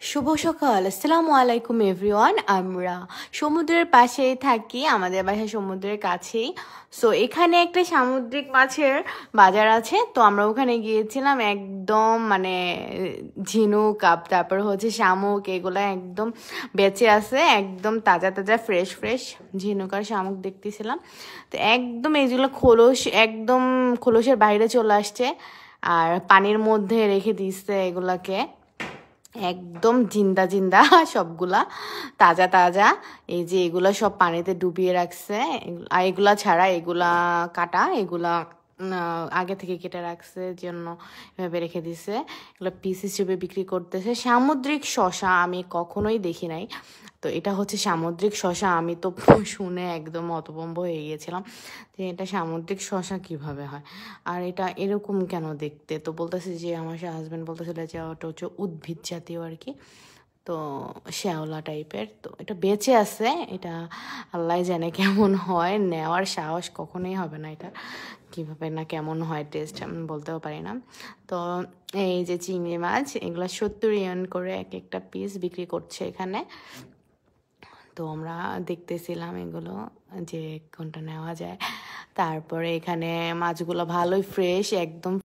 শুভ সকাল, আসসালামু আলাইকুম এভরিওয়ান। আমরা সমুদ্রের পাশেই থাকি, আমাদের বাসা সমুদ্রের কাছেই। সো এখানে একটা সামুদ্রিক মাছের বাজার আছে, তো আমরা ওখানে গিয়েছিলাম। একদম মানে ঝিনুক তারপর হচ্ছে শামুক, এগুলো একদম বেঁচে আছে, একদম তাজা তাজা ফ্রেশ ফ্রেশ ঝিনুক আর শামুক দেখতেছিলাম। তো একদম এইগুলো খোলস, একদম খোলসের বাইরে চলে আসছে আর পানির মধ্যে রেখে দিচ্ছে এগুলাকে, একদম জিন্দা জিন্দা সবগুলা, তাজা তাজা। এই যে এগুলা সব পানিতে ডুবিয়ে রাখছে, আর এগুলা ছাড়া এগুলা কাটা, এগুলা আগে থেকে কেটে রাখছে জন্য এভাবে রেখে দিছে। এগুলো পিস হিসেবে বিক্রি করতেছে। সামুদ্রিক শসা আমি কখনোই দেখি নাই, তো এটা হচ্ছে সামুদ্রিক শসা। আমি তো শুনে একদম হতভম্ব হয়ে গিয়েছিলাম যে এটা সামুদ্রিক শসা কিভাবে হয় আর এটা এরকম কেন দেখতে। তো বলতেছে যে আমার হাজব্যান্ড বলতেছিল যে ওটা হচ্ছে উদ্ভিদ জাতীয় আর কি, তো শ্যাওলা টাইপের। তো এটা বেঁচে আছে, এটা আল্লাহ জানে কেমন হয়, নেওয়ার সাহস কখনোই হবে না। এটা কীভাবে না কেমন হয় টেস্ট আমি বলতেও পারি না। তো এই যে চিংড়ি মাছ, এগুলো 70 ইয়েন করে এক একটা পিস বিক্রি করছে এখানে। তো আমরা দেখতেছিলাম এগুলো যে কোনটা নেওয়া যায়। তারপরে এখানে মাছগুলো ভালোই ফ্রেশ, একদম